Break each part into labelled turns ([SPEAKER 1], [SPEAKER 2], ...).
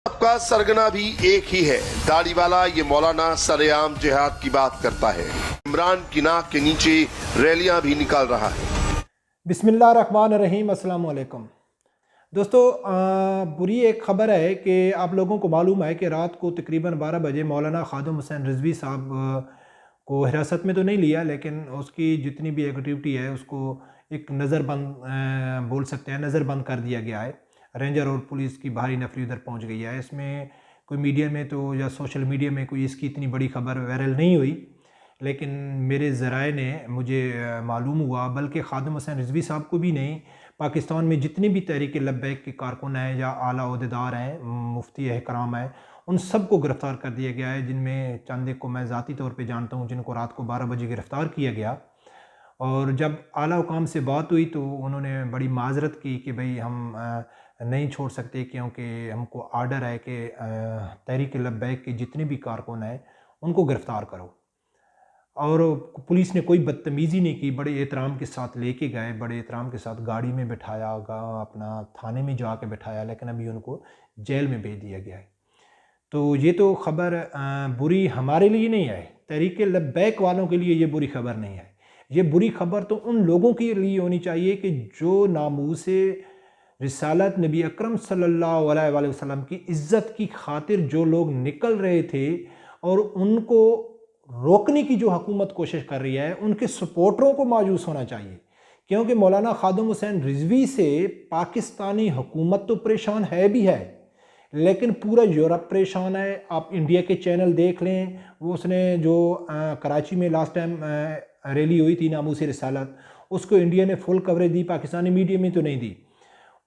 [SPEAKER 1] आपका सरगना भी एक ही है। दाढ़ी वाला ये मौलाना सरेआम जिहाद की बात करता है। इमरान की नाक के नीचे रैलियां भी निकाल रहा है।
[SPEAKER 2] बिस्मिल्लाहिर्रहमानिर्रहीम, अस्सलाम वालेकुम। दोस्तों, बुरी एक ख़बर है कि आप लोगों को मालूम है कि रात को तकरीबन 12 बजे मौलाना ख़ादम हुसैन रिजवी साहब को हिरासत में तो नहीं लिया, लेकिन उसकी जितनी भी एक्टिविटी है उसको एक नज़रबंद बोल सकते हैं, नज़रबंद कर दिया गया है। रेंजर और पुलिस की भारी नफरी उधर पहुंच गई है। इसमें कोई मीडिया में तो या सोशल मीडिया में कोई इसकी इतनी बड़ी खबर वायरल नहीं हुई, लेकिन मेरे ज़राए ने मुझे मालूम हुआ, बल्कि ख़ादम हुसैन रिजवी साहब को भी नहीं, पाकिस्तान में जितने भी तहरीक लब्बैक के कारकुन हैं या आला ओहदेदार हैं, मुफ्ती इकराम हैं, उन सब को गिरफ़्तार कर दिया गया है। जिनमें चंद एक को मैं ज़ाती तौर पे जानता हूँ, जिनको रात को 12 बजे गिरफ़्तार किया गया। और जब आला हुकाम से बात हुई तो उन्होंने बड़ी माजरत की कि भाई हम नहीं छोड़ सकते, क्योंकि हमको आर्डर है कि तहरीक लब्बैक के जितने भी कारकुन हैं उनको गिरफ़्तार करो। और पुलिस ने कोई बदतमीज़ी नहीं की, बड़े एहतराम के साथ लेके गए, बड़े एहतराम के साथ गाड़ी में बिठाया, अपना थाने में जा के बिठाया, लेकिन अभी उनको जेल में भेज दिया गया है। तो ये तो ख़बर बुरी हमारे लिए नहीं है, तहरीक लब्बैक वालों के लिए ये बुरी खबर नहीं है। ये बुरी खबर तो उन लोगों के लिए होनी चाहिए कि जो नामूसे रिसालत नबी अकरम सल्लल्लाहु अलैहि वसल्लम की इज़्ज़त की खातिर जो लोग निकल रहे थे और उनको रोकने की जो हुकूमत कोशिश कर रही है, उनके सपोर्टरों को मायूस होना चाहिए। क्योंकि मौलाना ख़ादम हुसैन रिजवी से पाकिस्तानी हुकूमत तो परेशान है भी है, लेकिन पूरा यूरोप परेशान है। आप इंडिया के चैनल देख लें, वो उसने जो कराची में लास्ट टाइम रैली हुई थी नामूसे रिसालत, उसको इंडिया ने फुल कवरेज दी, पाकिस्तानी मीडिया में तो नहीं दी।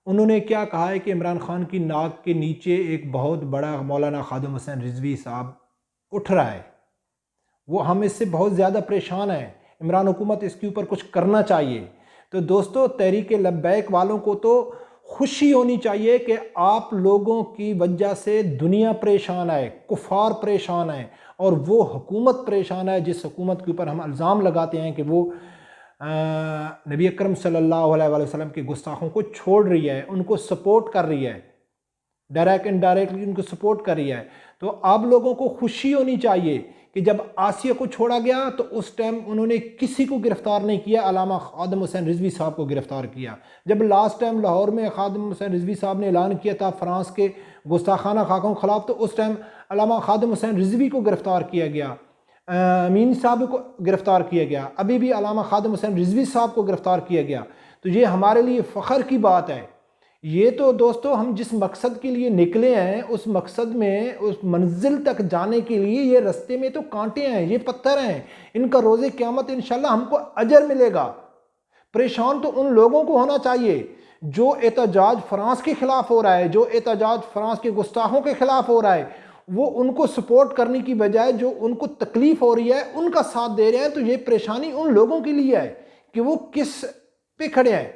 [SPEAKER 2] उन्होंने क्या कहा है कि इमरान खान की नाक के नीचे एक बहुत बड़ा मौलाना ख़ादम हुसैन रिजवी साहब उठ रहा है, वो हम इससे बहुत ज़्यादा परेशान हैं, इमरान हुकूमत इसके ऊपर कुछ करना चाहिए। तो दोस्तों, तहरीक लब्बैक वालों को तो खुशी होनी चाहिए कि आप लोगों की वजह से दुनिया परेशान है, कुफार परेशान है, और वो हुकूमत परेशान है जिस हुकूमत के ऊपर हम इल्ज़ाम लगाते हैं कि वो नबी अकरम सल्लल्लाहु अलैहि वसल्लम के गुस्ताखों को छोड़ रही है, उनको सपोर्ट कर रही है, डायरेक्ट इनडायरेक्टली उनको सपोर्ट कर रही है। तो आप लोगों को खुशी होनी चाहिए कि जब आसिया को छोड़ा गया तो उस टाइम उन्होंने किसी को गिरफ़्तार नहीं किया, अलामा ख़ादम हुसैन रिजवी साहब को गिरफ़्तार किया। जब लास्ट टाइम लाहौर में ख़ादम हुसैन रिजवी साहब ने ऐलान किया था फ्रांस के गुस्ताखाना खाकों के ख़िलाफ़, तो उस टाइम अलामा ख़ादम हुसैन रिजवी को गिरफ़्तार किया गया, अमीन साहब को गिरफ़्तार किया गया, अभी भी अलामा ख़ादम हुसैन रिजवी साहब को गिरफ़्तार किया गया। तो ये हमारे लिए फ़ख्र की बात है। ये तो दोस्तों, हम जिस मकसद के लिए निकले हैं उस मकसद में, उस मंजिल तक जाने के लिए ये रास्ते में तो कांटे हैं, ये पत्थर हैं, इनका रोज़े क़यामत इंशाल्लाह हमको अजर मिलेगा। परेशान तो उन लोगों को होना चाहिए जो एहतजाज फ्रांस के ख़िलाफ़ हो रहा है, जो एहतजाज फ्रांस के गुस्ताखों के ख़िलाफ़ हो रहा है, वो उनको सपोर्ट करने की बजाय जो उनको तकलीफ़ हो रही है उनका साथ दे रहे हैं। तो ये परेशानी उन लोगों के लिए है कि वो किस पे खड़े हैं।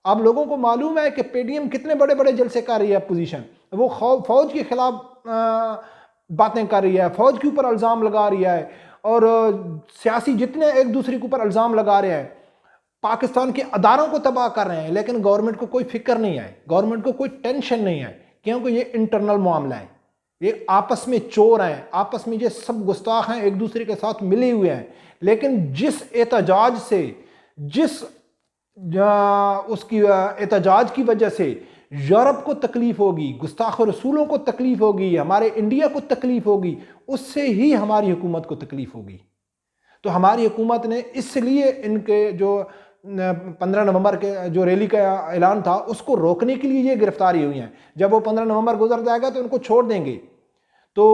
[SPEAKER 2] आप लोगों को मालूम है कि पीडीएम कितने बड़े बड़े जलसे कर रही है अपोजिशन, वो फ़ौज के ख़िलाफ़ बातें कर रही है, फ़ौज के ऊपर इल्ज़ाम लगा रही है, और सियासी जितने एक दूसरे के ऊपर इल्ज़ाम लगा रहे हैं, पाकिस्तान के अदारों को तबाह कर रहे हैं, लेकिन गवर्नमेंट को कोई फिक्र नहीं है, गवर्नमेंट को कोई टेंशन नहीं है, क्योंकि ये इंटरनल मामला है, ये आपस में चोर हैं, आपस में ये सब गुस्ताख हैं, एक दूसरे के साथ मिले हुए हैं। लेकिन जिस एहतजाज से, जिस उसकी एहतजाज की वजह से यूरोप को तकलीफ होगी, गुस्ताख रसूलों को तकलीफ होगी, हमारे इंडिया को तकलीफ होगी, उससे ही हमारी हुकूमत को तकलीफ होगी। तो हमारी हुकूमत ने इसलिए इनके जो 15 नवंबर के जो रैली का ऐलान था उसको रोकने के लिए ये गिरफ्तारी हुई हैं। जब वो 15 नवंबर गुजर जाएगा तो उनको छोड़ देंगे। तो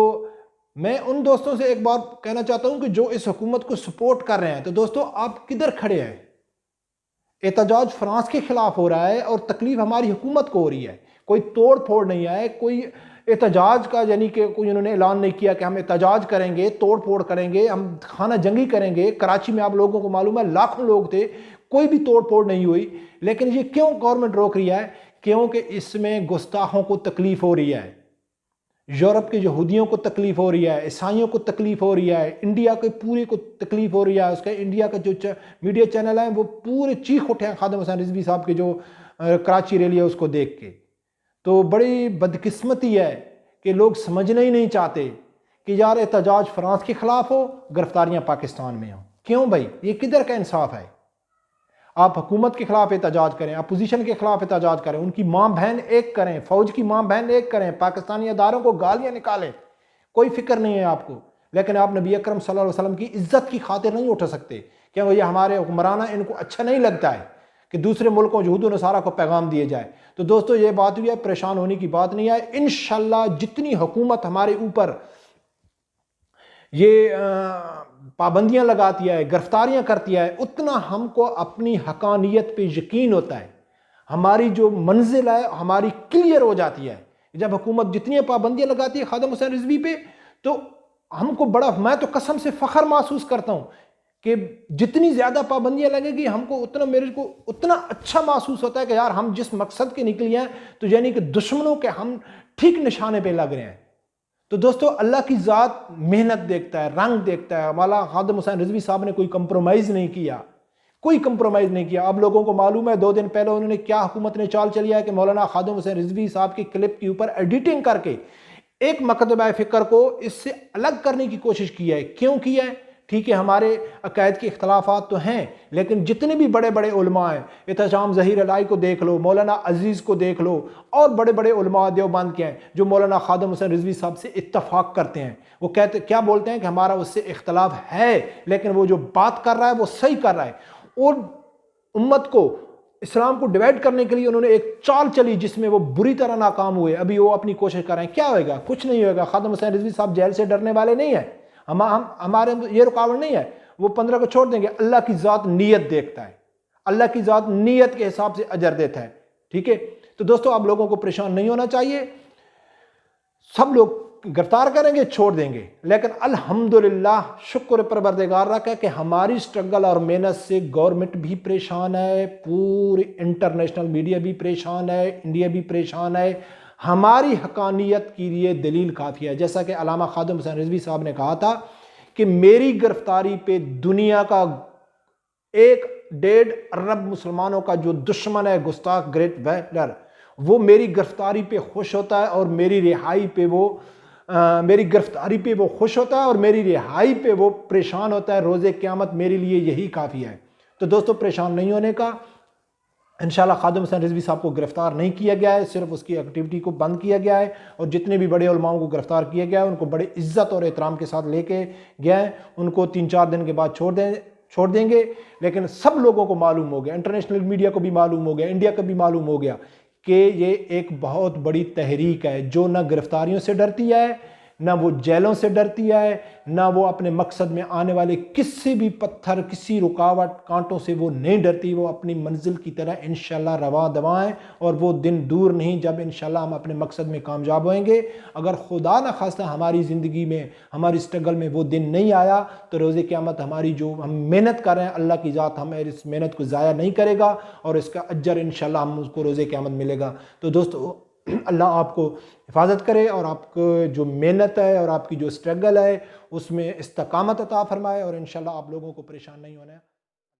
[SPEAKER 2] मैं उन दोस्तों से एक बार कहना चाहता हूं कि जो इस हुकूमत को सपोर्ट कर रहे हैं, तो दोस्तों आप किधर खड़े हैं? एहतजाज फ्रांस के खिलाफ हो रहा है और तकलीफ हमारी हुकूमत को हो रही है। कोई तोड़ फोड़ नहीं है, कोई एहतजाज का यानी कि कोई उन्होंने ऐलान नहीं किया कि हम एहतजाज करेंगे, तोड़ फोड़ करेंगे, हम खाना जंगी करेंगे। कराची में आप लोगों को मालूम है लाखों लोग थे, कोई भी तोड़ फोड़ नहीं हुई। लेकिन ये क्यों गवर्नमेंट रोक रही है? क्योंकि इसमें गुस्ताखों को तकलीफ हो रही है, यूरोप के यहूदियों को तकलीफ हो रही है, ईसाइयों को तकलीफ हो रही है, इंडिया के पूरे को तकलीफ हो रही है। उसका इंडिया का जो मीडिया चैनल है वो पूरे चीख उठे हैं खादिम हुसैन रिजवी साहब के जो कराची रैली है उसको देख के। तो बड़ी बदकिस्मती है कि लोग समझना ही नहीं चाहते कि यार एहतजाज फ्रांस के खिलाफ हो, गिरफ्तारियां पाकिस्तान में हो। क्यों भाई, ये किधर का इंसाफ है? आप हुकूमत के खिलाफ एहतजाज करें, अपोजिशन के खिलाफ एहतजाज करें, उनकी माँ बहन एक करें, फौज की माँ बहन एक करें, पाकिस्तानी अदारों को गालियां निकालें, कोई फिक्र नहीं है आपको। लेकिन आप नबी अकरम सल्लल्लाहु अलैहि वसल्लम की इज्जत की खातिर नहीं उठ सकते, क्योंकि ये हमारे हुक्मराना इनको अच्छा नहीं लगता है कि दूसरे मुल्कों यहूद व नसारा को पैगाम दिए जाए। तो दोस्तों ये बात हुई है, परेशान होने की बात नहीं है। इंशाल्लाह जितनी हुकूमत हमारे ऊपर ये पाबंदियां लगाती है, गिरफ्तारियां करती है, उतना हमको अपनी हकानियत पे यकीन होता है, हमारी जो मंजिल है हमारी क्लियर हो जाती है। जब हुकूमत जितनी पाबंदियां लगाती है खादिम हुसैन रिजवी पे, तो हमको बड़ा, मैं तो कसम से फ़ख्र महसूस करता हूँ कि जितनी ज़्यादा पाबंदियां लगेगी हमको उतना, मेरे को उतना अच्छा महसूस होता है कि यार हम जिस मकसद के निकले हैं, तो यानी कि दुश्मनों के हम ठीक निशाने पे लग रहे हैं। तो दोस्तों अल्लाह की ज़ात मेहनत देखता है, रंग देखता है। मौलाना खादिम हुसैन रिजवी साहब ने कोई कंप्रोमाइज़ नहीं किया, कोई कंप्रोमाइज़ नहीं किया। आप लोगों को मालूम है 2 दिन पहले उन्होंने क्या हुकूमत ने चाल चली है कि मौलाना खादिम हुसैन रिजवी साहब की क्लिप के ऊपर एडिटिंग करके एक मकतबा फ़िक्र को इससे अलग करने की कोशिश की है। क्यों किया है? ठीक है, हमारे अकायद के इख्तलाफात तो हैं, लेकिन जितने भी बड़े बड़े उलमा हैं, एहतशाम ज़हीर अलाई को देख लो, मौलाना अजीज़ को देख लो, और बड़े बड़े उलमा देवबंद के हैं जो मौलाना खादिम हुसैन रिजवी साहब से इत्तफाक करते हैं। वो कहते क्या बोलते हैं कि हमारा उससे इख्तलाफ है, लेकिन वो जो बात कर रहा है वो सही कर रहा है। और उम्मत को, इस्लाम को डिवाइड करने के लिए उन्होंने एक चाल चली जिसमें वो बुरी तरह नाकाम हुए। अभी वो अपनी कोशिश कर रहे हैं, क्या होएगा? कुछ नहीं होएगा। खादिम हुसैन रिजवी साहब जेल से डरने वाले नहीं है, हमारे ये रुकावट नहीं है। वो 15 को छोड़ देंगे। अल्लाह की ज़ात नीयत देखता है, अल्लाह की ज़ात नीयत के हिसाब से अजर देता है। ठीक है, तो दोस्तों आप लोगों को परेशान नहीं होना चाहिए। सब लोग गिरफ्तार करेंगे, छोड़ देंगे, लेकिन अल्हम्दुलिल्लाह, शुक्र परवरदिगार का कि हमारी स्ट्रगल और मेहनत से गवर्नमेंट भी परेशान है, पूरी इंटरनेशनल मीडिया भी परेशान है, इंडिया भी परेशान है। हमारी हकानियत की ये दलील काफ़ी है। जैसा कि अल्लामा खादिम हुसैन रिजवी साहब ने कहा था कि मेरी गिरफ्तारी पे दुनिया का 1.5 अरब मुसलमानों का जो दुश्मन है, गुस्ताख ग्रेट वेलर, वो मेरी गिरफ्तारी पे खुश होता है और मेरी रिहाई पे वो मेरी गिरफ्तारी पे वो खुश होता है और मेरी रिहाई पे वो परेशान होता है। रोज़े क़यामत मेरे लिए यही काफ़ी है। तो दोस्तों परेशान नहीं होने का। इंशाल्लाह खादिम हुसैन रिजवी साहब को गिरफ्तार नहीं किया गया है, सिर्फ उसकी एक्टिविटी को बंद किया गया है। और जितने भी बड़े उलमाओं को गिरफ्तार किया गया है उनको बड़े इज्जत और एहतराम के साथ लेके गया है। उनको 3-4 दिन के बाद छोड़ देंगे। लेकिन सब लोगों को मालूम हो गया, इंटरनेशनल मीडिया को भी मालूम हो गया, इंडिया को भी मालूम हो गया कि ये एक बहुत बड़ी तहरीक है जो ना गिरफ्तारियों से डरती है, ना वो जेलों से डरती है, ना वो अपने मकसद में आने वाले किसी भी पत्थर, किसी रुकावट, कांटों से वो नहीं डरती। वो अपनी मंजिल की तरह इंशाल्लाह रवा दवा है और वो दिन दूर नहीं जब इंशाल्लाह हम अपने मकसद में कामयाब होंगे। अगर खुदा न खास्ता हमारी ज़िंदगी में, हमारी स्ट्रगल में वो दिन नहीं आया, तो रोज़े क़यामत हमारी जो हम मेहनत कर रहे हैं, अल्लाह की ज़ात हमें इस मेहनत को ज़ाया नहीं करेगा और इसका अज्जर इंशाल्लाह हम उसको रोज़े क़यामत मिलेगा। तो दोस्तों अल्लाह आपको हिफाजत करे और आपको जो मेहनत है और आपकी जो स्ट्रगल है उसमें इस्तकामत अता फरमाए और इंशाल्लाह आप लोगों को परेशान नहीं होना है।